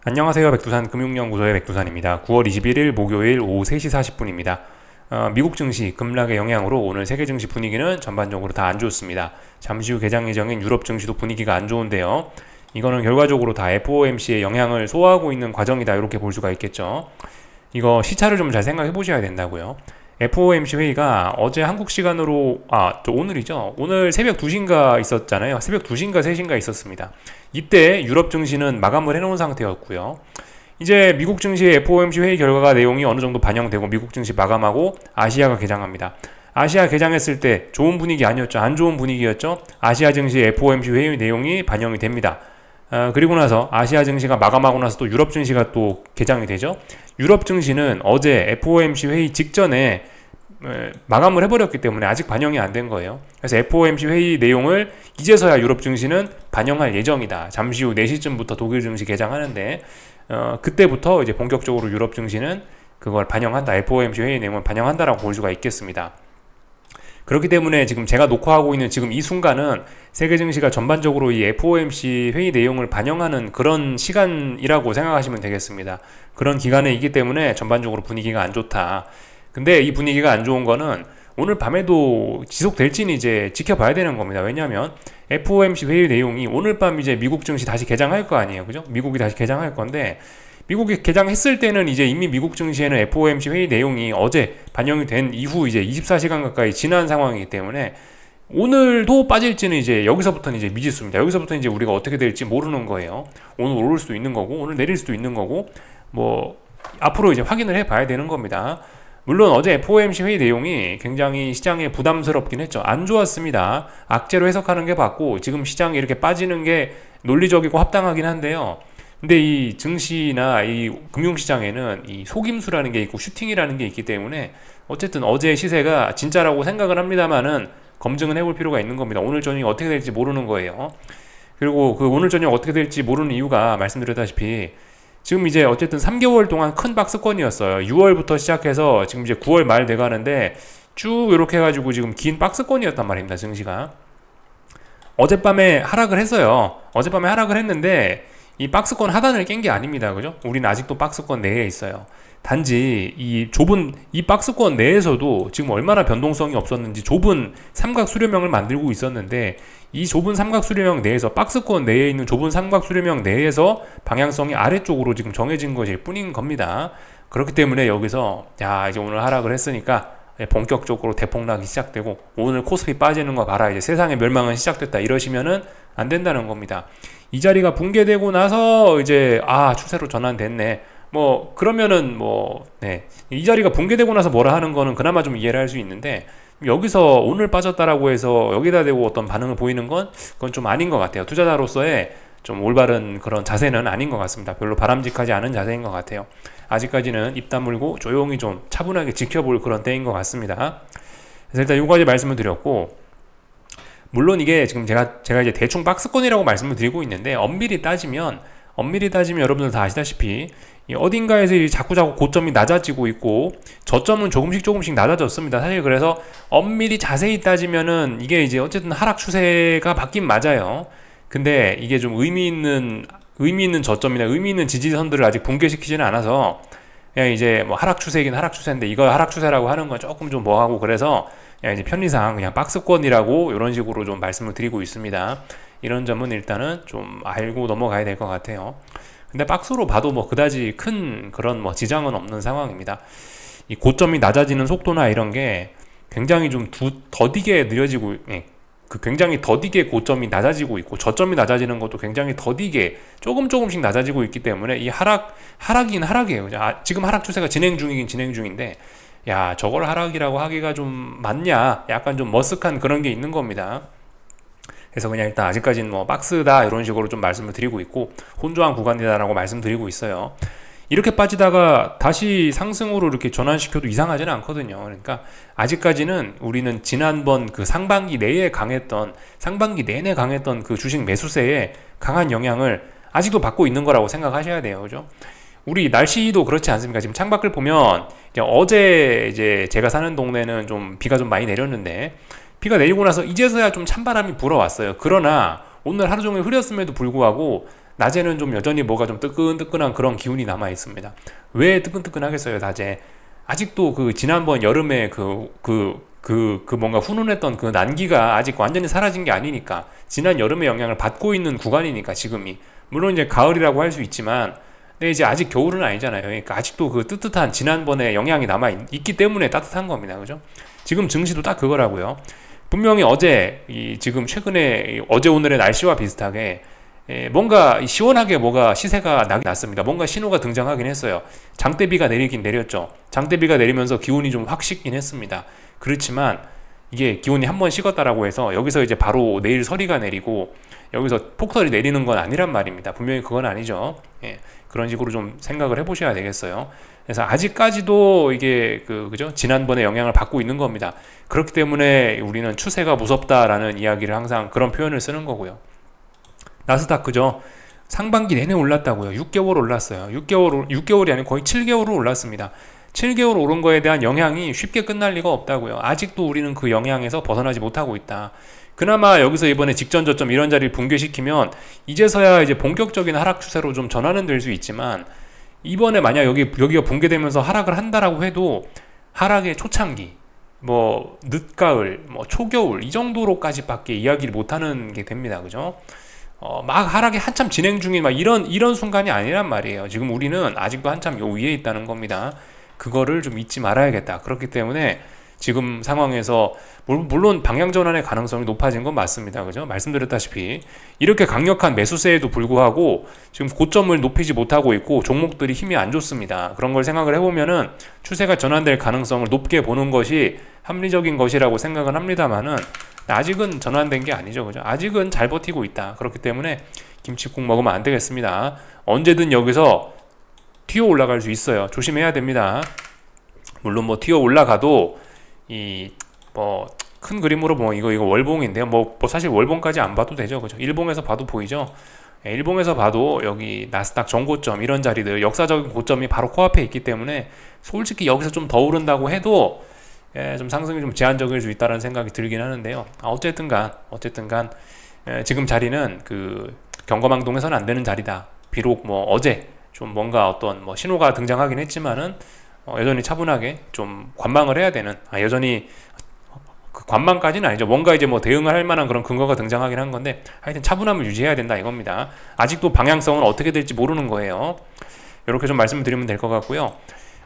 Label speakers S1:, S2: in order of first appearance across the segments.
S1: 안녕하세요. 백두산 금융연구소의 백두산입니다. 9월 21일 목요일 오후 3시 40분입니다. 미국 증시 급락의 영향으로 오늘 세계 증시 분위기는 전반적으로 다 안 좋습니다. 잠시 후 개장 예정인 유럽 증시도 분위기가 안 좋은데요. 이거는 결과적으로 다 FOMC의 영향을 소화하고 있는 과정이다, 이렇게 볼 수가 있겠죠. 이거 시차를 좀 잘 생각해 보셔야 된다고요. FOMC 회의가 어제 한국 시간으로 오늘이죠. 오늘 새벽 2시인가 있었잖아요. 새벽 2시인가 3시인가 있었습니다. 이때 유럽 증시는 마감을 해놓은 상태였고요. 이제 미국 증시의 FOMC 회의 결과가 내용이 어느 정도 반영되고 미국 증시 마감하고 아시아가 개장합니다. 아시아 개장했을 때 좋은 분위기 아니었죠. 안 좋은 분위기였죠. 아시아 증시 FOMC 회의 내용이 반영이 됩니다. 그리고 나서 아시아 증시가 마감하고 나서 또 유럽 증시가 또 개장이 되죠. 유럽 증시는 어제 FOMC 회의 직전에 마감을 해버렸기 때문에 아직 반영이 안 된 거예요. 그래서 FOMC 회의 내용을 이제서야 유럽 증시는 반영할 예정이다. 잠시 후 4시쯤부터 독일 증시 개장하는데 그때부터 이제 본격적으로 유럽 증시는 그걸 반영한다. FOMC 회의 내용을 반영한다라고 볼 수가 있겠습니다. 그렇기 때문에 지금 제가 녹화하고 있는 지금 이 순간은 세계 증시가 전반적으로 이 FOMC 회의 내용을 반영하는 그런 시간이라고 생각하시면 되겠습니다. 그런 기간에 있기 때문에 전반적으로 분위기가 안 좋다. 근데 이 분위기가 안 좋은 거는 오늘 밤에도 지속될지는 이제 지켜봐야 되는 겁니다. 왜냐하면 FOMC 회의 내용이 오늘 밤 이제 미국 증시 다시 개장할 거 아니에요. 그죠? 미국이 다시 개장할 건데, 미국이 개장했을 때는 이제 이미 미국 증시에는 FOMC 회의 내용이 어제 반영이 된 이후 이제 24시간 가까이 지난 상황이기 때문에 오늘도 빠질지는 이제 여기서부터는 이제 미지수입니다. 여기서부터 이제 우리가 어떻게 될지 모르는 거예요. 오늘 오를 수도 있는 거고 오늘 내릴 수도 있는 거고 뭐 앞으로 이제 확인을 해 봐야 되는 겁니다. 물론 어제 FOMC 회의 내용이 굉장히 시장에 부담스럽긴 했죠. 안 좋았습니다. 악재로 해석하는 게 맞고 지금 시장이 이렇게 빠지는 게 논리적이고 합당하긴 한데요. 근데 이 증시나 이 금융시장에는 이 속임수라는 게 있고 슈팅이라는 게 있기 때문에 어쨌든 어제 시세가 진짜라고 생각을 합니다만은 검증은 해볼 필요가 있는 겁니다. 오늘 저녁이 어떻게 될지 모르는 거예요. 그리고 그 오늘 저녁 어떻게 될지 모르는 이유가 말씀드렸다시피 지금 이제 어쨌든 3개월 동안 큰 박스권이었어요. 6월부터 시작해서 지금 이제 9월 말 돼가는데 쭉 이렇게 해가지고 지금 긴 박스권이었단 말입니다. 증시가 어젯밤에 하락을 했어요. 어젯밤에 하락을 했는데 이 박스권 하단을 깬 게 아닙니다. 그죠? 우리는 아직도 박스권 내에 있어요. 단지 이 좁은 이 박스권 내에서도 지금 얼마나 변동성이 없었는지 좁은 삼각 수렴형을 만들고 있었는데, 이 좁은 삼각 수렴형 내에서 박스권 내에 있는 좁은 삼각 수렴형 내에서 방향성이 아래쪽으로 지금 정해진 것일 뿐인 겁니다. 그렇기 때문에 여기서 이제 오늘 하락을 했으니까 본격적으로 대폭락이 시작되고 오늘 코스피 빠지는 거 봐라, 이제 세상의 멸망은 시작됐다, 이러시면은 안 된다는 겁니다. 이 자리가 붕괴되고 나서 이제 추세로 전환됐네, 뭐 그러면은 이 자리가 붕괴되고 나서 뭐라 하는 거는 그나마 좀 이해를 할 수 있는데, 여기서 오늘 빠졌다라고 해서 여기다 대고 어떤 반응을 보이는 건 그건 좀 아닌 것 같아요. 투자자로서의 좀 올바른 그런 자세는 아닌 것 같습니다. 별로 바람직하지 않은 자세인 것 같아요. 아직까지는 입 다물고 조용히 좀 차분하게 지켜볼 그런 때인 것 같습니다. 그래서 일단 요까지 말씀을 드렸고, 물론 이게 지금 제가 이제 대충 박스권이라고 말씀을 드리고 있는데 엄밀히 따지면 여러분들 다 아시다시피 어딘가에서 자꾸 고점이 낮아지고 있고 저점은 조금씩 낮아졌습니다. 사실 그래서 엄밀히 자세히 따지면은 이게 이제 어쨌든 하락 추세가 맞긴 맞아요. 근데 이게 좀 의미 있는 저점이나 의미 있는 지지선들을 아직 붕괴시키지는 않아서 그냥 이제 뭐 하락 추세이긴 하락 추세인데 이거 하락 추세라고 하는 건 조금 좀 뭐하고, 그래서 이제 편의상 그냥 박스권이라고 이런 식으로 좀 말씀을 드리고 있습니다. 이런 점은 일단은 좀 알고 넘어가야 될 것 같아요. 근데 박스로 봐도 뭐 그다지 큰 그런 뭐 지장은 없는 상황입니다. 이 고점이 낮아지는 속도나 이런 게 굉장히 좀 더디게 느려지고, 굉장히 더디게 고점이 낮아지고 있고 저점이 낮아지는 것도 굉장히 더디게 조금씩 낮아지고 있기 때문에 이 하락이긴 하락이에요. 지금 하락 추세가 진행 중인데 저걸 하락이라고 하기가 좀 맞냐, 약간 좀 머쓱한 그런 게 있는 겁니다. 그래서 그냥 일단 아직까지는 뭐 박스다 이런 식으로 좀 말씀을 드리고 있고 혼조한 구간이다라고 말씀드리고 있어요. 이렇게 빠지다가 다시 상승으로 이렇게 전환시켜도 이상하지는 않거든요. 그러니까 아직까지는 우리는 지난번 그 상반기 내내 강했던 그 주식 매수세에 강한 영향을 아직도 받고 있는 거라고 생각하셔야 돼요. 그죠? 우리 날씨도 그렇지 않습니까? 지금 창밖을 보면 어제 이제 제가 사는 동네는 좀 비가 좀 많이 내렸는데, 비가 내리고 나서 이제서야 좀 찬바람이 불어왔어요. 그러나 오늘 하루 종일 흐렸음에도 불구하고 낮에는 좀 여전히 뭐가 좀 뜨끈뜨끈한 그런 기운이 남아 있습니다. 왜 뜨끈뜨끈하겠어요, 낮에? 아직도 그 지난번 여름에 뭔가 훈훈했던 그 난기가 아직 완전히 사라진 게 아니니까, 지난 여름의 영향을 받고 있는 구간이니까 지금이. 물론 이제 가을이라고 할 수 있지만, 근데 이제 아직 겨울은 아니잖아요. 그러니까 아직도 그 뜨뜻한 지난번에 영향이 남아 있기 때문에 따뜻한 겁니다. 그죠? 지금 증시도 딱 그거라고요. 분명히 어제 지금 최근에 어제 오늘의 날씨와 비슷하게 뭔가 시원하게 뭐가 시세가 나긴 났습니다. 뭔가 신호가 등장하긴 했어요. 장대비가 내리긴 내렸죠. 장대비가 내리면서 기온이 좀 확 식긴 했습니다. 그렇지만 이게 기온이 한번 식었다라고 해서 여기서 이제 바로 내일 서리가 내리고 여기서 폭설이 내리는 건 아니란 말입니다. 분명히 그건 아니죠. 그런 식으로 좀 생각을 해보셔야 되겠어요. 그래서 아직까지도 이게 그죠? 지난번에 영향을 받고 있는 겁니다. 그렇기 때문에 우리는 추세가 무섭다라는 이야기를 항상 그런 표현을 쓰는 거고요. 나스다크죠. 상반기 내내 올랐다고요. 6개월 올랐어요. 6개월이 아니고 거의 7개월을 올랐습니다. 7개월 오른 거에 대한 영향이 쉽게 끝날 리가 없다고요. 아직도 우리는 그 영향에서 벗어나지 못하고 있다. 그나마 여기서 이번에 직전 저점 이런 자리를 붕괴시키면 이제서야 이제 본격적인 하락 추세로 좀 전환은 될 수 있지만, 이번에 만약 여기가 붕괴되면서 하락을 한다라고 해도 하락의 초창기, 뭐 늦가을, 뭐 초겨울 이 정도로까지밖에 이야기를 못하는 게 됩니다. 그죠? 막 하락이 한참 진행 중인 막 이런 순간이 아니란 말이에요. 지금 우리는 아직도 한참 요 위에 있다는 겁니다. 그거를 좀 잊지 말아야겠다. 그렇기 때문에 지금 상황에서 물론 방향 전환의 가능성이 높아진 건 맞습니다. 그죠? 말씀드렸다시피 이렇게 강력한 매수세에도 불구하고 지금 고점을 높이지 못하고 있고 종목들이 힘이 안 좋습니다. 그런 걸 생각을 해보면은 추세가 전환될 가능성을 높게 보는 것이 합리적인 것이라고 생각은 합니다만은 아직은 전환된 게 아니죠. 그죠? 아직은 잘 버티고 있다. 그렇기 때문에 김치국 먹으면 안 되겠습니다. 언제든 여기서 튀어 올라갈 수 있어요. 조심해야 됩니다. 물론 뭐 튀어 올라가도 큰 그림으로 이거 월봉인데요. 사실 월봉까지 안 봐도 되죠. 그죠? 일봉에서 봐도 보이죠? 일봉에서 봐도 여기 나스닥 전고점 이런 자리들 역사적인 고점이 바로 코앞에 있기 때문에 솔직히 여기서 좀 더 오른다고 해도 좀 상승이 좀 제한적일 수 있다는 생각이 들긴 하는데요. 어쨌든 간 지금 자리는 그 경거망동에서는 안 되는 자리다. 비록 어제 좀 뭔가 어떤 신호가 등장하긴 했지만은 여전히 차분하게 좀 관망을 해야 되는, 여전히 그 관망까지는 아니죠. 뭔가 이제 대응을 할 만한 그런 근거가 등장하긴 한 건데, 하여튼 차분함을 유지해야 된다 이겁니다. 아직도 방향성은 어떻게 될지 모르는 거예요. 이렇게 좀 말씀을 드리면 될 것 같고요.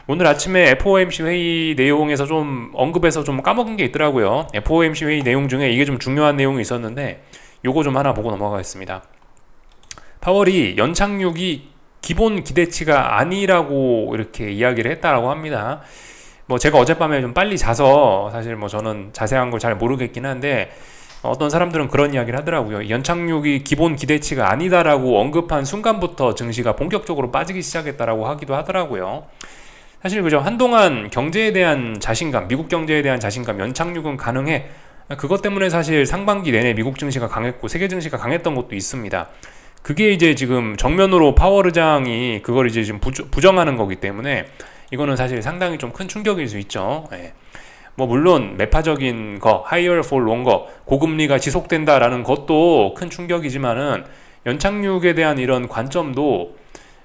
S1: 오늘 아침에 FOMC 회의 내용에서 좀 언급해서 좀 까먹은 게 있더라고요. FOMC 회의 내용 중에 이게 좀 중요한 내용이 있었는데 요거 좀 하나 보고 넘어가겠습니다. 파월이 연착륙이 기본 기대치가 아니라고 이렇게 이야기를 했다라고 합니다. 제가 어젯밤에 좀 빨리 자서 사실 저는 자세한 걸 잘 모르겠긴 한데, 어떤 사람들은 그런 이야기를 하더라고요. 연착륙이 기본 기대치가 아니다라고 언급한 순간부터 증시가 본격적으로 빠지기 시작했다라고 하기도 하더라고요. 사실 그죠, 한동안 경제에 대한 자신감, 미국 경제에 대한 자신감, 연착륙은 가능해, 그것 때문에 사실 상반기 내내 미국 증시가 강했고 세계 증시가 강했던 것도 있습니다. 그게 이제 지금 정면으로 파월 의장이 그걸 이제 지금 부정하는 거기 때문에 이거는 사실 상당히 좀 큰 충격일 수 있죠. 물론 매파적인 거, higher for longer, 고금리가 지속된다라는 것도 큰 충격이지만은 연착륙에 대한 이런 관점도,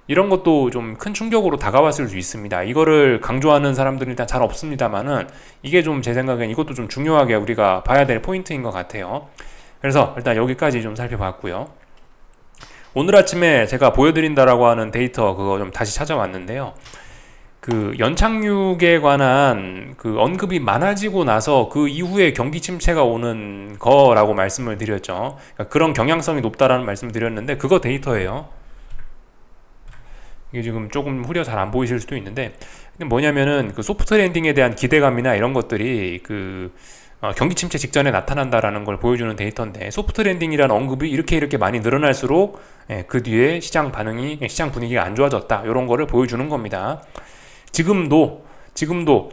S1: 이런 것도 좀 큰 충격으로 다가왔을 수 있습니다. 이거를 강조하는 사람들은 일단 잘 없습니다만은 이게 좀 제 생각엔 이것도 좀 중요하게 우리가 봐야 될 포인트인 것 같아요. 그래서 일단 여기까지 좀 살펴봤고요. 오늘 아침에 제가 보여드린다라고 하는 데이터 그거 좀 다시 찾아왔는데요. 그 연착륙에 관한 그 언급이 많아지고 나서 그 이후에 경기 침체가 오는 거라고 말씀을 드렸죠. 그러니까 그런 경향성이 높다라는 말씀을 드렸는데 그거 데이터예요. 이게 지금 조금 흐려 잘 안 보이실 수도 있는데, 근데 뭐냐면은 그 소프트 랜딩에 대한 기대감이나 이런 것들이 경기 침체 직전에 나타난다라는 걸 보여주는 데이터인데, 소프트 랜딩이라는 언급이 이렇게 많이 늘어날수록 그 뒤에 시장 분위기가 안 좋아졌다, 이런 거를 보여주는 겁니다. 지금도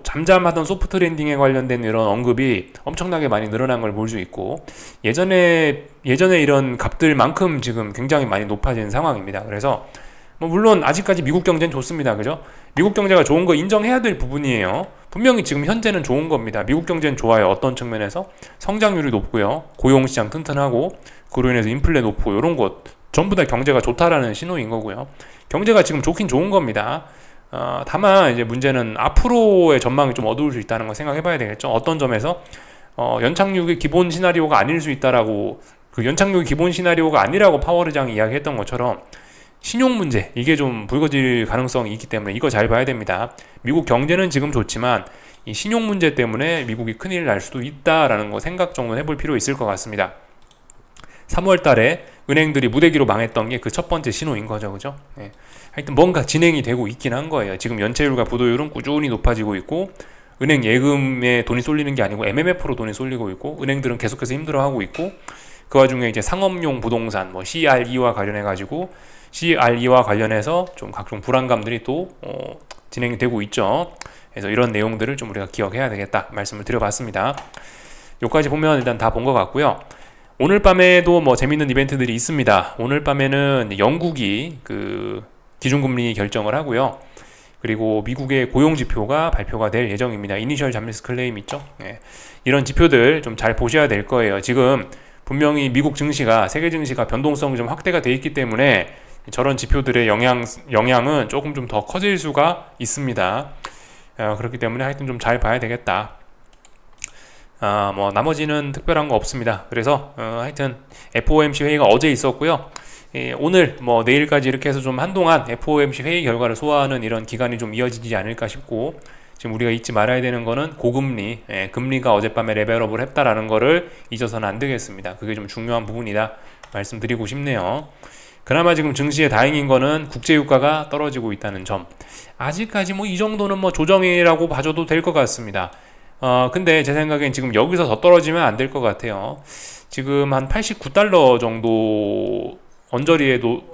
S1: 잠잠하던 소프트 랜딩에 관련된 이런 언급이 엄청나게 많이 늘어난 걸 볼 수 있고, 예전에 이런 값들만큼 지금 굉장히 많이 높아진 상황입니다. 그래서 물론 아직까지 미국 경제는 좋습니다. 그죠? 미국 경제가 좋은 거 인정해야 될 부분이에요. 분명히 지금 현재는 좋은 겁니다. 미국 경제는 좋아요. 어떤 측면에서? 성장률이 높고요. 고용시장 튼튼하고, 그로 인해서 인플레 높고, 이런 것 전부 다 경제가 좋다라는 신호인 거고요. 경제가 지금 좋긴 좋은 겁니다. 다만 이제 문제는 앞으로의 전망이 좀 어두울 수 있다는 걸 생각해 봐야 되겠죠. 어떤 점에서 연착륙이 기본 시나리오가 아닐 수 있다라고, 그 연착륙이 기본 시나리오가 아니라고 파월 의장이 이야기했던 것처럼 신용 문제, 이게 좀 불거질 가능성이 있기 때문에 이거 잘 봐야 됩니다. 미국 경제는 지금 좋지만 이 신용 문제 때문에 미국이 큰일 날 수도 있다라는 거 생각 정도는 해볼 필요 있을 것 같습니다. 3월 달에 은행들이 무대기로 망했던 게 그 첫 번째 신호인 거죠. 그죠? 예. 하여튼 뭔가 진행이 되고 있긴 한 거예요. 지금 연체율과 부도율은 꾸준히 높아지고 있고, 은행 예금에 돈이 쏠리는 게 아니고 MMF로 돈이 쏠리고 있고, 은행들은 계속해서 힘들어하고 있고, 그 와중에 이제 상업용 부동산, 뭐 CRE와 관련해서 좀 각종 불안감들이 또 진행이 되고 있죠. 그래서 이런 내용들을 좀 우리가 기억해야 되겠다 말씀을 드려봤습니다. 여기까지 보면 일단 다 본 것 같고요. 오늘 밤에도 뭐 재밌는 이벤트들이 있습니다. 오늘 밤에는 영국이 그 기준금리 결정을 하고요. 그리고 미국의 고용지표가 발표가 될 예정입니다. 이니셜 잡리스 클레임 있죠? 예. 이런 지표들 좀 잘 보셔야 될 거예요. 지금 분명히 미국 증시가, 세계 증시가 변동성이 좀 확대가 돼 있기 때문에 저런 지표들의 영향은 조금 좀 더 커질 수가 있습니다. 그렇기 때문에 하여튼 좀 잘 봐야 되겠다. 뭐 나머지는 특별한 거 없습니다. 그래서 하여튼 FOMC 회의가 어제 있었고요. 오늘 뭐 내일까지 이렇게 해서 좀 한동안 FOMC 회의 결과를 소화하는 이런 기간이 좀 이어지지 않을까 싶고, 지금 우리가 잊지 말아야 되는 거는 고금리, 금리가 어젯밤에 레벨업을 했다라는 거를 잊어서는 안 되겠습니다. 그게 좀 중요한 부분이다 말씀드리고 싶네요. 그나마 지금 증시에 다행인 거는 국제유가가 떨어지고 있다는 점. 아직까지 뭐 이 정도는 뭐 조정이라고 봐줘도 될 것 같습니다. 근데 제 생각엔 지금 여기서 더 떨어지면 안 될 것 같아요. 지금 한 89달러 정도 언저리에도,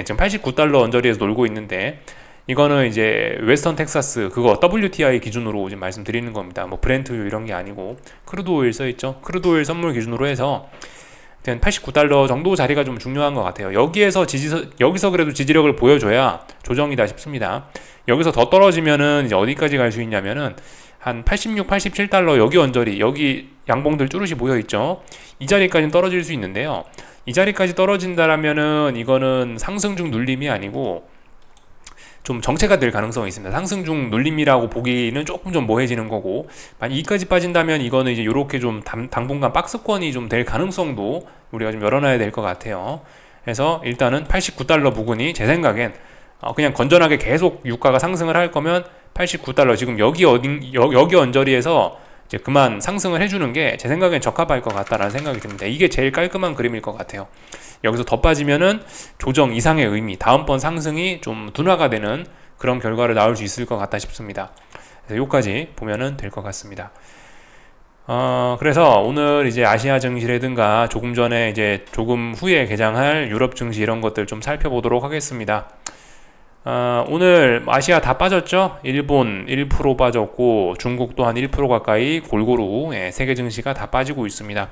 S1: 지금 89달러 언저리에서 놀고 있는데, 이거는 이제 웨스턴 텍사스 그거 WTI 기준으로 지금 말씀드리는 겁니다. 뭐 브렌트유 이런 게 아니고 크루드 오일 써있죠. 크루드 오일 선물 기준으로 해서 89달러 정도 자리가 좀 중요한 것 같아요. 여기서 그래도 지지력을 보여줘야 조정이다 싶습니다. 여기서 더 떨어지면은 이제 어디까지 갈 수 있냐면은 한 86, 87달러 여기 언저리, 여기 양봉들 쭈루시 모여있죠. 이 자리까지는 떨어질 수 있는데요. 이 자리까지 떨어진다라면은 이거는 상승 중 눌림이 아니고 좀 정체가 될 가능성이 있습니다. 상승 중 눌림이라고 보기는 조금 좀 모해지는 거고, 만약 이까지 빠진다면 이거는 이제 요렇게 좀 당분간 박스권이 좀 될 가능성도 우리가 좀 열어놔야 될 것 같아요. 그래서 일단은 89달러 부근이 제 생각엔 그냥 건전하게 계속 유가가 상승을 할 거면 89달러, 지금 여기 언저리에서 이제 그만 상승을 해주는 게 제 생각엔 적합할 것 같다라는 생각이 듭니다. 이게 제일 깔끔한 그림일 것 같아요. 여기서 더 빠지면은 조정 이상의 의미, 다음번 상승이 좀 둔화가 되는 그런 결과를 나올 수 있을 것 같다 싶습니다. 그래서 여기까지 보면은 될 것 같습니다. 그래서 오늘 이제 아시아 증시라든가 조금 전에 이제 조금 후에 개장할 유럽 증시 이런 것들 좀 살펴보도록 하겠습니다. 오늘 아시아 다 빠졌죠? 일본 1% 빠졌고 중국도 한 1% 가까이 골고루 세계 증시가 다 빠지고 있습니다.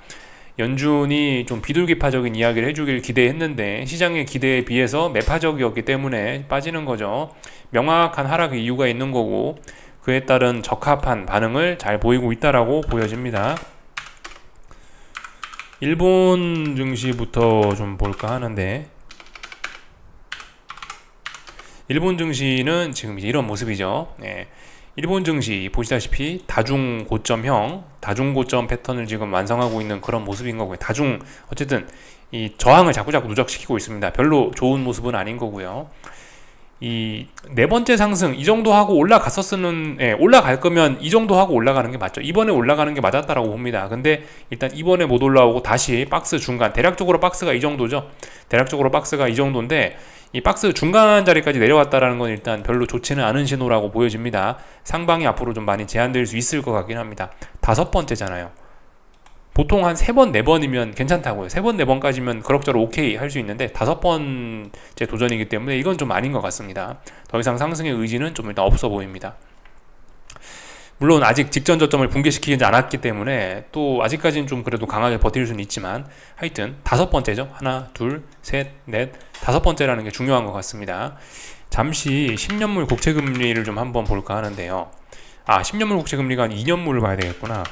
S1: 연준이 좀 비둘기파적인 이야기를 해주길 기대했는데 시장의 기대에 비해서 매파적이었기 때문에 빠지는 거죠. 명확한 하락의 이유가 있는 거고, 그에 따른 적합한 반응을 잘 보이고 있다라고 보여집니다. 일본 증시부터 좀 볼까 하는데, 일본 증시는 지금 이런 모습이죠. 일본 증시 보시다시피 다중 고점 패턴을 지금 완성하고 있는 그런 모습인 거고요. 어쨌든 이 저항을 자꾸 누적시키고 있습니다. 별로 좋은 모습은 아닌 거고요. 이 네 번째 상승 이 정도 하고 올라갈 거면 이 정도 하고 올라가는 게 맞죠. 이번에 올라가는 게 맞았다라고 봅니다. 근데 일단 이번에 못 올라오고 다시 박스 중간, 대략적으로 박스가 이 정도죠. 대략적으로 박스가 이 정도인데 이 박스 중간 자리까지 내려왔다라는 건 일단 별로 좋지는 않은 신호라고 보여집니다. 상방이 앞으로 좀 많이 제한될 수 있을 것 같긴 합니다. 5번째잖아요. 보통 한 3번, 4번이면 괜찮다고요. 3번, 4번까지면 그럭저럭 오케이 할 수 있는데 5번째 도전이기 때문에 이건 좀 아닌 것 같습니다. 더 이상 상승의 의지는 좀 일단 없어 보입니다. 물론 아직 직전 저점을 붕괴시키지 않았기 때문에 또 아직까지는 좀 그래도 강하게 버틸 수는 있지만, 하여튼 5번째죠. 하나, 둘, 셋, 넷, 5번째라는 게 중요한 것 같습니다. 잠시 10년물 국채금리를 좀 한번 볼까 하는데요. 10년물 국채금리가 2년물을 봐야 되겠구나.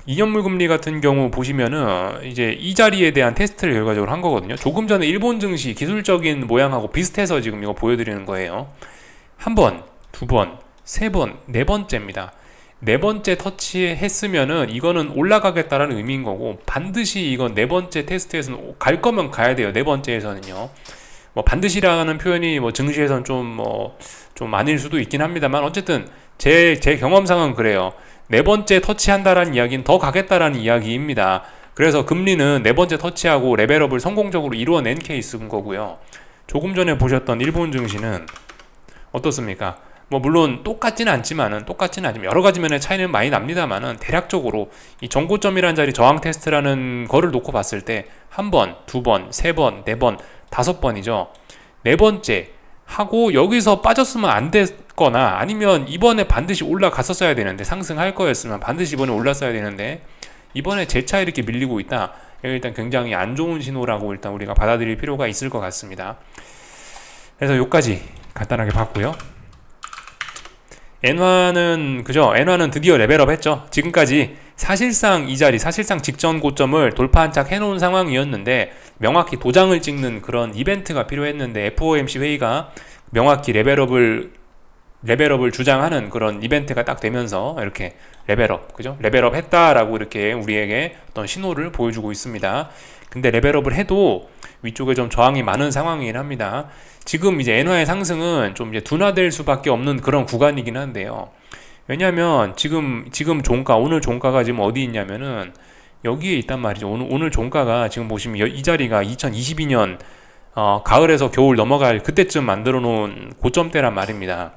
S1: 2년물 금리 같은 경우 보시면은 이제 이 자리에 대한 테스트를 결과적으로 한 거거든요. 조금 전에 일본 증시 기술적인 모양하고 비슷해서 지금 이거 보여드리는 거예요. 한 번, 두 번, 세 번, 네 번째입니다. 네 번째 터치했으면은 이거는 올라가겠다라는 의미인 거고, 반드시 이건 네 번째 테스트에서는 갈 거면 가야 돼요. 네 번째에서는요. 뭐 반드시라는 표현이 뭐 증시에서는 좀 아닐 수도 있긴 합니다만, 어쨌든 제 경험상은 그래요. 네 번째 터치한다라는 이야기는 더 가겠다라는 이야기입니다. 그래서 금리는 네 번째 터치하고 레벨업을 성공적으로 이루어낸 케이스인 거고요. 조금 전에 보셨던 일본 증시는 어떻습니까? 뭐 물론 똑같지는 않지만 여러 가지 면의 차이는 많이 납니다만은, 대략적으로 이 정고점이라는 자리 저항 테스트라는 거를 놓고 봤을 때 한 번, 두 번, 세 번, 네 번, 다섯 번이죠. 네 번째 하고 여기서 빠졌으면 안 됐거나, 아니면 이번에 반드시 올라갔었어야 되는데, 상승할 거였으면 반드시 이번에 올랐어야 되는데 이번에 재차 이렇게 밀리고 있다. 일단 굉장히 안 좋은 신호라고 일단 우리가 받아들일 필요가 있을 것 같습니다. 그래서 여기까지 간단하게 봤고요. 엔화는 드디어 레벨업 했죠. 지금까지 사실상 이 자리, 사실상 직전 고점을 돌파한 척 해놓은 상황이었는데, 명확히 도장을 찍는 그런 이벤트가 필요했는데, FOMC 회의가 명확히 레벨업을 주장하는 그런 이벤트가 딱 되면서 이렇게 레벨업 했다라고 이렇게 우리에게 어떤 신호를 보여주고 있습니다. 근데 레벨업을 해도 위쪽에 좀 저항이 많은 상황이긴 합니다. 지금 이제 엔화의 상승은 좀 이제 둔화될 수밖에 없는 그런 구간이긴 한데요. 왜냐하면 지금 종가, 오늘 종가가 지금 어디 있냐면은 여기에 있단 말이죠. 오늘 종가가 지금 보시면 이 자리가 2022년 가을에서 겨울 넘어갈 그때쯤 만들어 놓은 고점대란 말입니다.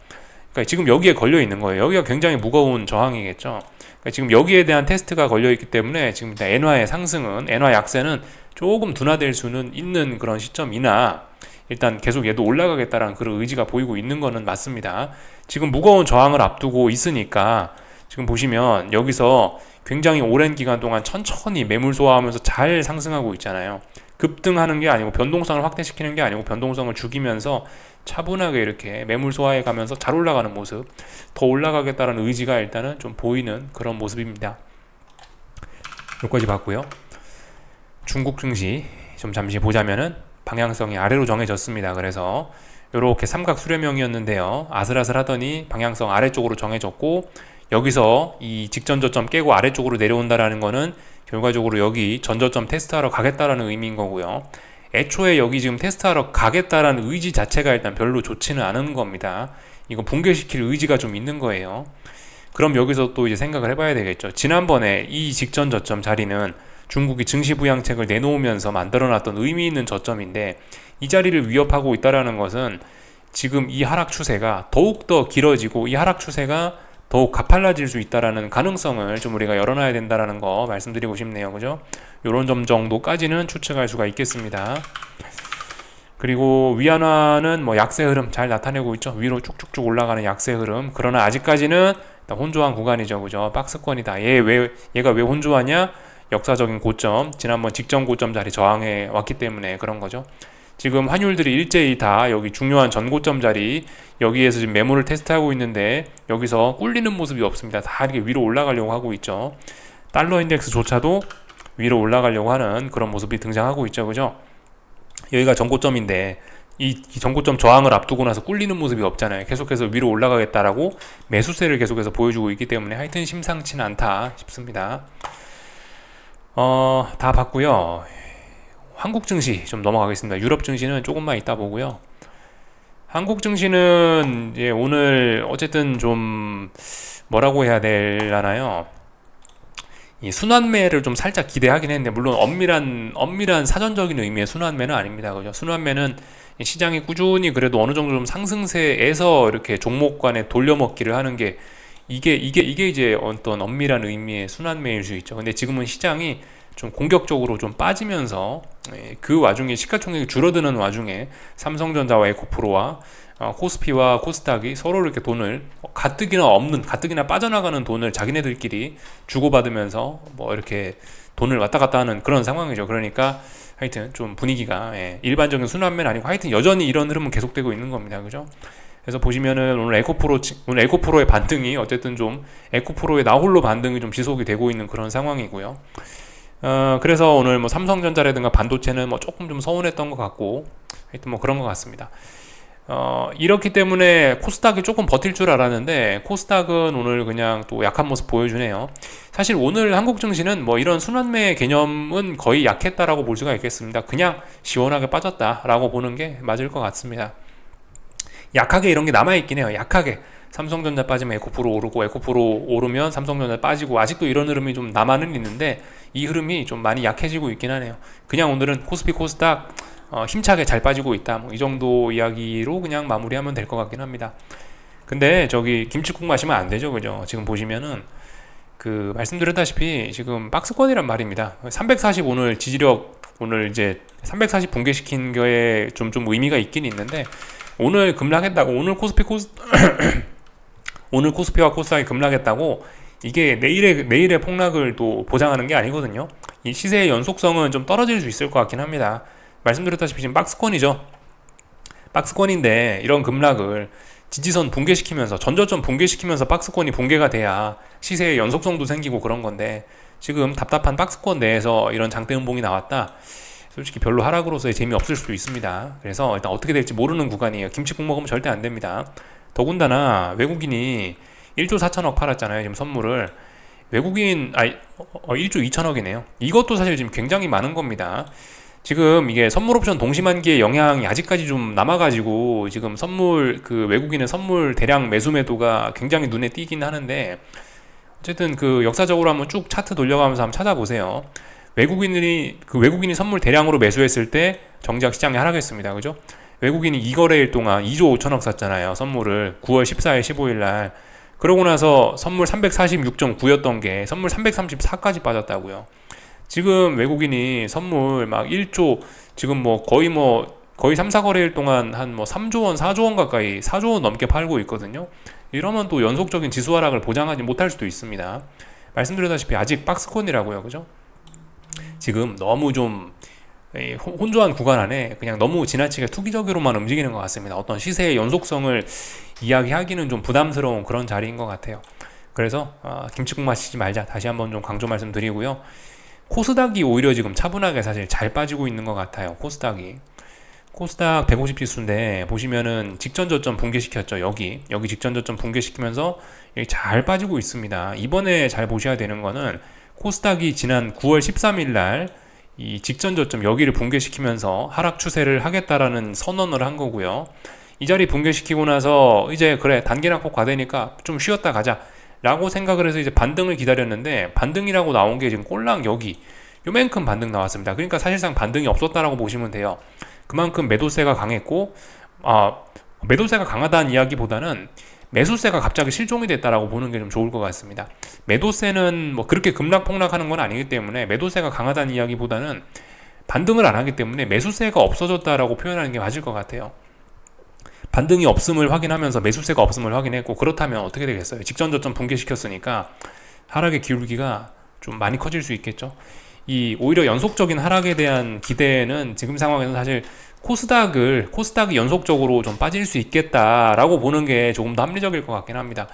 S1: 그러니까 지금 여기에 걸려 있는 거예요. 여기가 굉장히 무거운 저항이겠죠. 그러니까 지금 여기에 대한 테스트가 걸려 있기 때문에 지금 엔화의 상승은, 엔화 약세는 조금 둔화될 수는 있는 그런 시점이나, 일단 계속 얘도 올라가겠다라는 그런 의지가 보이고 있는 거는 맞습니다. 지금 무거운 저항을 앞두고 있으니까 지금 보시면 여기서 굉장히 오랜 기간 동안 천천히 매물 소화하면서 잘 상승하고 있잖아요. 급등하는 게 아니고, 변동성을 확대시키는 게 아니고 변동성을 죽이면서 차분하게 이렇게 매물 소화해 가면서 잘 올라가는 모습, 더 올라가겠다는 의지가 일단은 좀 보이는 그런 모습입니다. 여기까지 봤고요. 중국 증시 좀 잠시 보자면은 방향성이 아래로 정해졌습니다. 그래서 이렇게 삼각 수렴형이었는데요, 아슬아슬하더니 방향성 아래쪽으로 정해졌고, 여기서 이 직전 저점 깨고 아래쪽으로 내려온다라는 거는 결과적으로 여기 전저점 테스트하러 가겠다라는 의미인 거고요. 애초에 여기 지금 테스트하러 가겠다라는 의지 자체가 일단 별로 좋지는 않은 겁니다. 이거 붕괴시킬 의지가 좀 있는 거예요. 그럼 여기서 또 이제 생각을 해봐야 되겠죠. 지난번에 이 직전 저점 자리는 중국이 증시 부양책을 내놓으면서 만들어놨던 의미 있는 저점인데, 이 자리를 위협하고 있다라는 것은 지금 이 하락 추세가 더욱더 길어지고, 이 하락 추세가 더욱 가팔라질 수 있다라는 가능성을 좀 우리가 열어놔야 된다라는 거 말씀드리고 싶네요. 그죠? 요런 점 정도까지는 추측할 수가 있겠습니다. 그리고 위안화는 뭐 약세 흐름 잘 나타내고 있죠. 위로 쭉쭉쭉 올라가는 약세 흐름. 그러나 아직까지는 혼조한 구간이죠. 그죠? 박스권이다. 얘가 왜 혼조하냐? 역사적인 고점, 지난번 직전 고점 자리 저항해 왔기 때문에 그런 거죠. 지금 환율들이 일제히 다 여기 중요한 전고점 자리, 여기에서 지금 매물을 테스트하고 있는데 여기서 꿀리는 모습이 없습니다. 다 이렇게 위로 올라가려고 하고 있죠. 달러 인덱스조차도 위로 올라가려고 하는 그런 모습이 등장하고 있죠. 그죠? 여기가 전고점인데 이 전고점 저항을 앞두고 나서 꿀리는 모습이 없잖아요. 계속해서 위로 올라가겠다라고 매수세를 계속해서 보여주고 있기 때문에 하여튼 심상치는 않다 싶습니다. 다 봤고요. 한국 증시 좀 넘어가겠습니다. 유럽 증시는 조금만 이따 보고요. 한국 증시는 이제 오늘 어쨌든 좀 뭐라고 해야 되려나요? 이 순환매를 좀 살짝 기대하긴 했는데, 물론 엄밀한 사전적인 의미의 순환매는 아닙니다. 그죠? 순환매는 시장이 꾸준히 그래도 어느 정도 좀 상승세에서 이렇게 종목 간에 돌려먹기를 하는 게 이게 이제 어떤 엄밀한 의미의 순환매일 수 있죠. 근데 지금은 시장이 좀 공격적으로 좀 빠지면서 그 와중에 시가총액이 줄어드는 와중에 삼성전자와 에코프로와 코스피와 코스닥이 서로 이렇게 돈을 가뜩이나 빠져나가는 돈을 자기네들끼리 주고받으면서 뭐 이렇게 돈을 왔다 갔다 하는 그런 상황이죠. 그러니까 하여튼 좀 분위기가 일반적인 순환매는 아니고 하여튼 여전히 이런 흐름은 계속되고 있는 겁니다. 그죠? 그래서 보시면은 오늘 에코프로의 반등이 어쨌든 좀 에코프로의 나홀로 반등이 좀 지속이 되고 있는 그런 상황이고요. 그래서 오늘 뭐 삼성전자라든가 반도체는 뭐 조금 좀 서운했던 것 같고, 하여튼 뭐 그런 것 같습니다. 이렇기 때문에 코스닥이 조금 버틸 줄 알았는데 코스닥은 오늘 그냥 또 약한 모습 보여주네요. 사실 오늘 한국 증시는 뭐 이런 순환매 개념은 거의 약했다라고 볼 수가 있겠습니다. 그냥 시원하게 빠졌다라고 보는 게 맞을 것 같습니다. 약하게 이런 게 남아있긴 해요. 약하게 삼성전자 빠지면 에코프로 오르고, 에코프로 오르면 삼성전자 빠지고, 아직도 이런 흐름이 좀 남아는 있는데 이 흐름이 좀 많이 약해지고 있긴 하네요. 그냥 오늘은 코스피 코스닥 힘차게 잘 빠지고 있다, 뭐 이 정도 이야기로 그냥 마무리하면 될 것 같긴 합니다. 근데 저기 김치국 마시면 안 되죠, 그죠? 지금 보시면은 그 말씀드렸다시피 지금 박스권이란 말입니다. 340 오늘 지지력, 오늘 이제 340 붕괴시킨 거에 좀 의미가 있긴 있는데, 오늘 급락했다고, 오늘 코스피와 코스닥이 급락했다고 이게 내일의 폭락을 또 보장하는 게 아니거든요. 이 시세의 연속성은 좀 떨어질 수 있을 것 같긴 합니다. 말씀드렸다시피 지금 박스권이죠. 박스권인데 이런 급락을 지지선 붕괴시키면서, 전저점 붕괴시키면서 박스권이 붕괴가 돼야 시세의 연속성도 생기고 그런 건데, 지금 답답한 박스권 내에서 이런 장대 음봉이 나왔다, 솔직히 별로 하락으로서의 재미없을 수도 있습니다. 그래서 일단 어떻게 될지 모르는 구간이에요. 김치국 먹으면 절대 안 됩니다. 더군다나 외국인이 1조 4천억 팔았잖아요, 지금 선물을. 1조 2천억이네요. 이것도 사실 지금 굉장히 많은 겁니다. 지금 이게 선물 옵션 동시만기의 영향이 아직까지 좀 남아가지고 지금 외국인의 선물 대량 매수 매도가 굉장히 눈에 띄긴 하는데, 어쨌든 그 역사적으로 한번 쭉 차트 돌려가면서 한번 찾아보세요. 외국인이 선물 대량으로 매수했을 때 정작 시장이 하락했습니다. 그죠? 외국인이 2거래일 동안 2조 5천억 샀잖아요, 선물을. 9월 14일 15일 날. 그러고 나서 선물 346.9였던 게 선물 334까지 빠졌다고요. 지금 외국인이 선물 막 1조, 지금 거의 3, 4거래일 동안 한 3조 원, 4조 원 가까이, 4조 원 넘게 팔고 있거든요. 이러면 또 연속적인 지수 하락을 보장하지 못할 수도 있습니다. 말씀드렸다시피 아직 박스권이라고요. 그죠? 지금 너무 좀 혼조한 구간 안에 그냥 너무 지나치게 투기적으로만 움직이는 것 같습니다. 어떤 시세의 연속성을 이야기하기는 좀 부담스러운 그런 자리인 것 같아요. 그래서 김치국 마시지 말자, 다시 한번 좀 강조 말씀드리고요. 코스닥이 오히려 지금 차분하게 사실 잘 빠지고 있는 것 같아요. 코스닥 150 지수인데 보시면은 직전 저점 붕괴시켰죠. 여기 직전 저점 붕괴시키면서 여기 잘 빠지고 있습니다. 이번에 잘 보셔야 되는 거는 코스닥이 지난 9월 13일 날 이 직전 저점 여기를 붕괴시키면서 하락 추세를 하겠다라는 선언을 한 거고요. 이 자리 붕괴시키고 나서 이제 그래, 단기 낙폭 과대니까 좀 쉬었다 가자 라고 생각을 해서 이제 반등을 기다렸는데, 반등이라고 나온 게 지금 꼴랑 여기 요만큼 반등 나왔습니다. 그러니까 사실상 반등이 없었다라고 보시면 돼요. 그만큼 매도세가 강했고, 매도세가 강하다는 이야기보다는 매수세가 갑자기 실종이 됐다라고 보는 게 좀 좋을 것 같습니다. 매도세는 뭐 그렇게 급락폭락하는 건 아니기 때문에 매도세가 강하다는 이야기보다는 반등을 안 하기 때문에 매수세가 없어졌다라고 표현하는 게 맞을 것 같아요. 반등이 없음을 확인하면서 매수세가 없음을 확인했고, 그렇다면 어떻게 되겠어요? 직전 저점 붕괴시켰으니까 하락의 기울기가 좀 많이 커질 수 있겠죠. 오히려 연속적인 하락에 대한 기대는 지금 상황에서 사실 코스닥이 연속적으로 좀 빠질 수 있겠다라고 보는 게 조금 더 합리적일 것 같긴 합니다.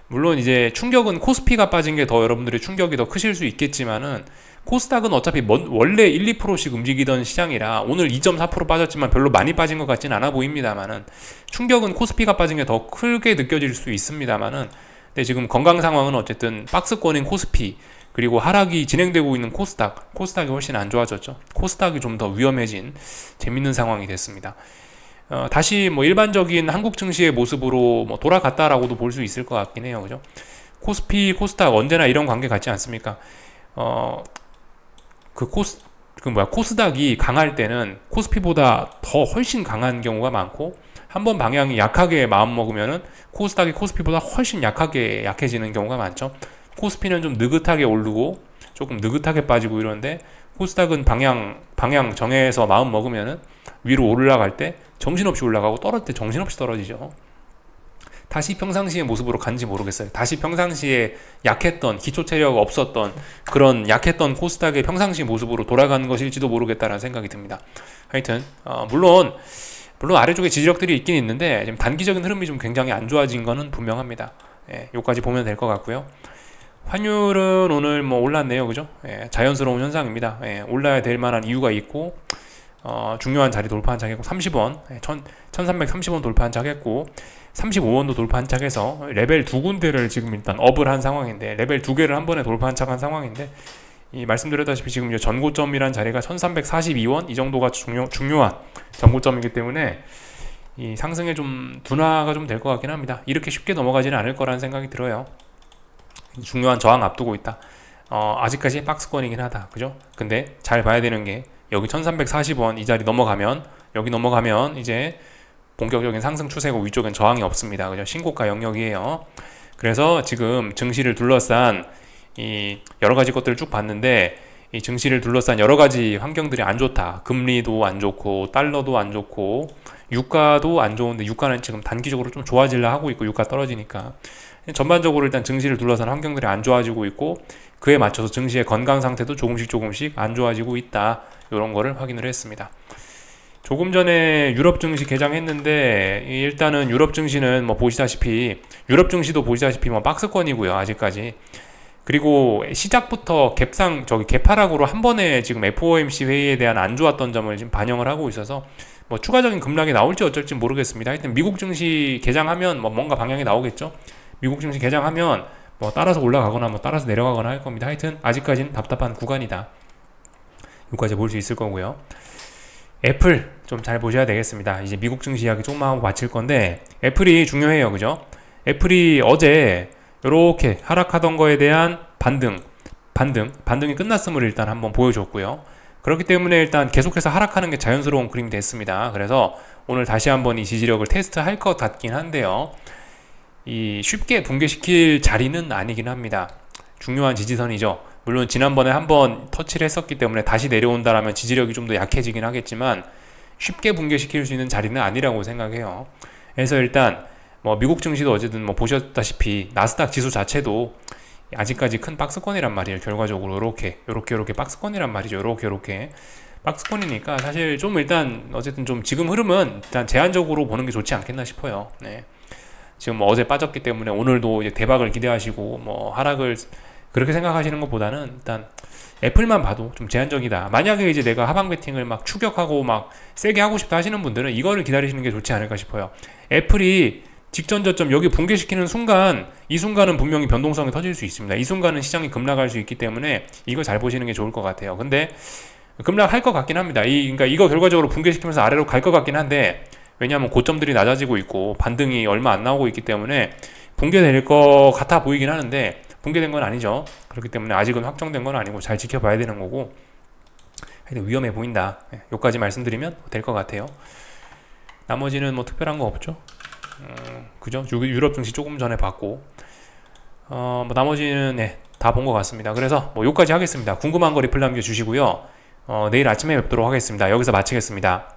S1: 물론 이제 충격은 코스피가 빠진 게 더 여러분들의 충격이 더 크실 수 있겠지만은, 코스닥은 어차피 원래 1, 2%씩 움직이던 시장이라 오늘 2.4% 빠졌지만 별로 많이 빠진 것 같진 않아 보입니다만은, 충격은 코스피가 빠진 게 더 크게 느껴질 수 있습니다만은, 근데 지금 건강 상황은 어쨌든 박스권인 코스피, 그리고 하락이 진행되고 있는 코스닥이 훨씬 안 좋아졌죠. 코스닥이 좀 더 위험해진 재밌는 상황이 됐습니다. 다시 일반적인 한국 증시의 모습으로 돌아갔다라고도 볼 수 있을 것 같긴 해요. 그죠? 코스피, 코스닥 언제나 이런 관계 같지 않습니까? 코스닥이 강할 때는 코스피보다 더 훨씬 강한 경우가 많고, 한번 방향이 약하게 마음먹으면은 코스닥이 코스피보다 훨씬 약해지는 경우가 많죠. 코스피는 좀 느긋하게 오르고 조금 느긋하게 빠지고 이러는데, 코스닥은 방향 정해서 마음 먹으면은 위로 올라갈 때 정신없이 올라가고 떨어질 때 정신없이 떨어지죠. 다시 평상시의 모습으로 간지 모르겠어요. 다시 평상시에 약했던, 기초 체력 없었던 그런 약했던 코스닥의 평상시 모습으로 돌아가는 것일지도 모르겠다라는 생각이 듭니다. 하여튼 물론 물론 아래쪽에 지지력들이 있긴 있는데 지금 단기적인 흐름이 좀 굉장히 안 좋아진 거는 분명합니다. 예, 요까지 보면 될 것 같고요. 환율은 오늘 뭐 올랐네요, 그죠? 예, 자연스러운 현상입니다. 예, 올라야 될 만한 이유가 있고, 중요한 자리 돌파한 척했고 30원, 1330원 돌파한 척했고 35원도 돌파한 척해서 레벨 두 군데를 지금 일단 업을 한 상황인데, 레벨 두 개를 한 번에 돌파한 척한 상황인데, 이 말씀드렸다시피 지금 전고점이란 자리가 1342원 이 정도가 중요한 전고점이기 때문에 이 상승에 좀 둔화가 좀 될 것 같긴 합니다. 이렇게 쉽게 넘어가지는 않을 거라는 생각이 들어요. 중요한 저항 앞두고 있다. 아직까지 박스권이긴 하다, 그죠? 근데 잘 봐야 되는 게 여기 1340원 이 자리 넘어가면, 여기 넘어가면 이제 본격적인 상승 추세고 위쪽엔 저항이 없습니다, 그죠? 신고가 영역이에요. 그래서 지금 증시를 둘러싼 이 여러 가지 것들을 쭉 봤는데, 이 증시를 둘러싼 여러 가지 환경들이 안 좋다. 금리도 안 좋고 달러도 안 좋고 유가도 안 좋은데, 유가는 지금 단기적으로 좀 좋아지려 하고 있고, 유가 떨어지니까 전반적으로 일단 증시를 둘러싼 환경들이 안 좋아지고 있고, 그에 맞춰서 증시의 건강 상태도 조금씩 안 좋아지고 있다, 이런 거를 확인을 했습니다. 조금 전에 유럽 증시 개장했는데, 일단은 유럽 증시는 뭐 보시다시피, 유럽 증시도 보시다시피 뭐 박스권이고요, 아직까지. 그리고 시작부터 개파락으로 한 번에 지금 FOMC 회의에 대한 안 좋았던 점을 지금 반영을 하고 있어서 뭐 추가적인 급락이 나올지 어쩔지 모르겠습니다. 하여튼 미국 증시 개장하면 뭐 뭔가 방향이 나오겠죠. 미국 증시 개장하면 뭐 따라서 올라가거나 뭐 따라서 내려가거나 할 겁니다. 하여튼 아직까지는 답답한 구간이다, 여기까지 볼 수 있을 거고요. 애플 좀 잘 보셔야 되겠습니다. 이제 미국 증시 이야기 조금만 하고 마칠 건데, 애플이 중요해요, 그죠? 애플이 어제 이렇게 하락하던 거에 대한 반등이 끝났음을 일단 한번 보여줬고요. 그렇기 때문에 일단 계속해서 하락하는 게 자연스러운 그림이 됐습니다. 그래서 오늘 다시 한번 이 지지력을 테스트할 것 같긴 한데요, 이 쉽게 붕괴시킬 자리는 아니긴 합니다. 중요한 지지선이죠. 물론 지난번에 한번 터치를 했었기 때문에 다시 내려온다라면 지지력이 좀 더 약해지긴 하겠지만, 쉽게 붕괴시킬 수 있는 자리는 아니라고 생각해요. 그래서 일단 뭐 미국 증시도 어쨌든 뭐 보셨다시피 나스닥 지수 자체도 아직까지 큰 박스권이란 말이에요. 결과적으로 요렇게 박스권이란 말이죠. 요렇게 박스권이니까 사실 좀 일단 어쨌든 좀 지금 흐름은 일단 제한적으로 보는 게 좋지 않겠나 싶어요. 네. 지금 뭐 어제 빠졌기 때문에 오늘도 이제 대박을 기대하시고 뭐 하락을 그렇게 생각하시는 것보다는 일단 애플만 봐도 좀 제한적이다. 만약에 이제 내가 하방 베팅을 막 추격하고 막 세게 하고 싶다 하시는 분들은 이거를 기다리시는 게 좋지 않을까 싶어요. 애플이 직전 저점 여기 붕괴시키는 순간, 이 순간은 분명히 변동성이 터질 수 있습니다. 이 순간은 시장이 급락할 수 있기 때문에 이거 잘 보시는 게 좋을 것 같아요. 근데 급락할 것 같긴 합니다. 그러니까 이거 결과적으로 붕괴시키면서 아래로 갈 것 같긴 한데, 왜냐하면 고점들이 낮아지고 있고 반등이 얼마 안 나오고 있기 때문에 붕괴될 것 같아 보이긴 하는데, 붕괴된 건 아니죠. 그렇기 때문에 아직은 확정된 건 아니고 잘 지켜봐야 되는 거고, 하여튼 위험해 보인다, 여기까지 말씀드리면 될 것 같아요. 나머지는 뭐 특별한 거 없죠. 그죠? 유럽 증시 조금 전에 봤고, 뭐 나머지는 다 본 것 같습니다. 그래서 뭐 여기까지 하겠습니다. 궁금한 거 리플 남겨주시고요. 내일 아침에 뵙도록 하겠습니다. 여기서 마치겠습니다.